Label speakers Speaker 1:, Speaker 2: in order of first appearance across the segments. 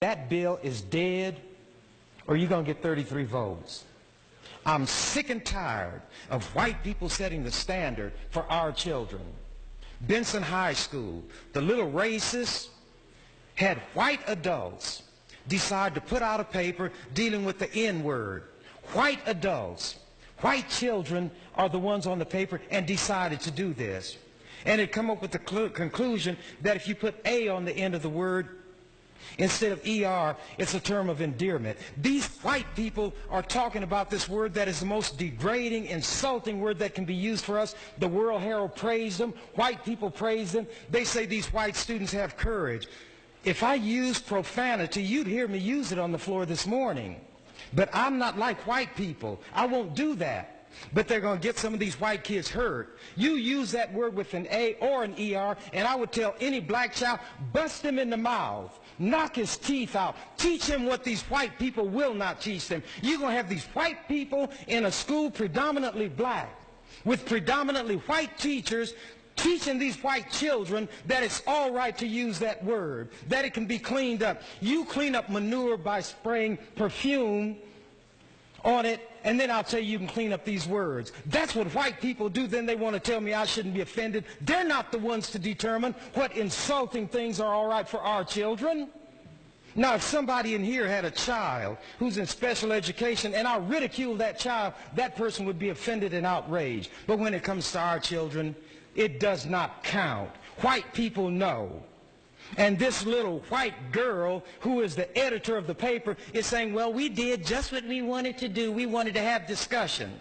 Speaker 1: That bill is dead, or you're going to get 33 votes. I'm sick and tired of white people setting the standard for our children. Benson High School, the little racists had white adults decide to put out a paper dealing with the N-word. White adults, white children are the ones on the paper and decided to do this. And it come up with the conclusion that if you put A on the end of the word, instead of ER, it's a term of endearment. These white people are talking about this word that is the most degrading, insulting word that can be used for us. The World Herald praised them. White people praise them. They say these white students have courage. If I use profanity, you'd hear me use it on the floor this morning. But I'm not like white people. I won't do that. But they're going to get some of these white kids hurt. You use that word with an A or an ER, and I would tell any black child, bust him in the mouth, knock his teeth out, teach him what these white people will not teach them. You're going to have these white people in a school predominantly black, with predominantly white teachers, teaching these white children that it's all right to use that word, that it can be cleaned up. You clean up manure by spraying perfume on it, and then I'll tell you can clean up these words. That's what white people do. Then they want to tell me I shouldn't be offended. They're not the ones to determine what insulting things are all right for our children. Now, if somebody in here had a child who's in special education and I ridicule that child, that person would be offended and outraged. But when it comes to our children, it does not count. White people know. And this little white girl who is the editor of the paper is saying, well, we did just what we wanted to do. We wanted to have discussion.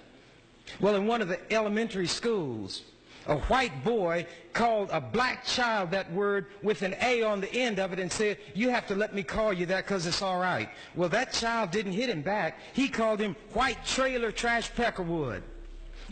Speaker 1: Well, in one of the elementary schools, a white boy called a black child that word with an A on the end of it and said, you have to let me call you that because it's all right. Well, that child didn't hit him back. He called him white trailer trash peckerwood.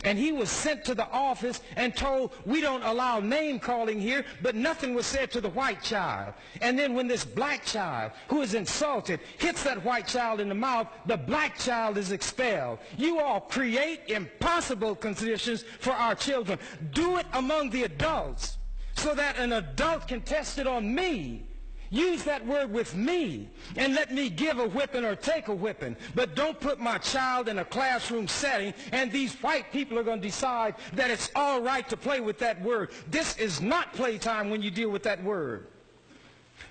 Speaker 1: And he was sent to the office and told, we don't allow name calling here, but nothing was said to the white child. And then when this black child, who is insulted, hits that white child in the mouth, the black child is expelled. You all create impossible conditions for our children. Do it among the adults so that an adult can test it on me. Use that word with me and let me give a whipping or take a whipping. But don't put my child in a classroom setting and these white people are going to decide that it's all right to play with that word. This is not playtime when you deal with that word.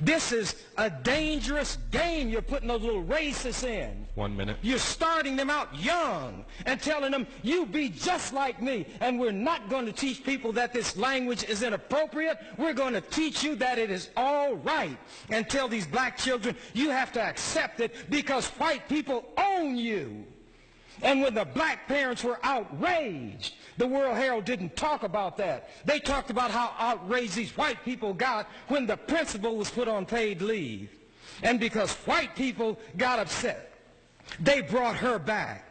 Speaker 1: This is a dangerous game you're putting those little racists in.
Speaker 2: 1 minute.
Speaker 1: You're starting them out young and telling them, you be just like me. And we're not going to teach people that this language is inappropriate. We're going to teach you that it is all right. And tell these black children, you have to accept it because white people own you. And when the black parents were outraged, the World Herald didn't talk about that. They talked about how outraged these white people got when the principal was put on paid leave. And because white people got upset, they brought her back.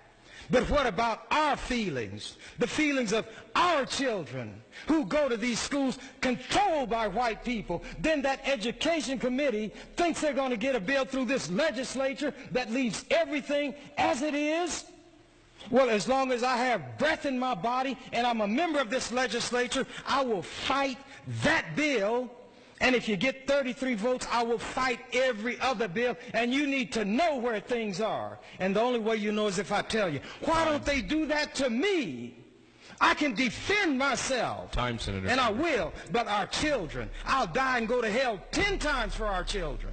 Speaker 1: But what about our feelings? The feelings of our children who go to these schools controlled by white people. Then that education committee thinks they're going to get a bill through this legislature that leaves everything as it is. Well, as long as I have breath in my body and I'm a member of this legislature, I will fight that bill. And if you get 33 votes, I will fight every other bill. And you need to know where things are. And the only way you know is if I tell you. Why don't they do that to me? I can defend myself.
Speaker 2: Time, Senator.
Speaker 1: And I will. But our children, I'll die and go to hell 10 times for our children.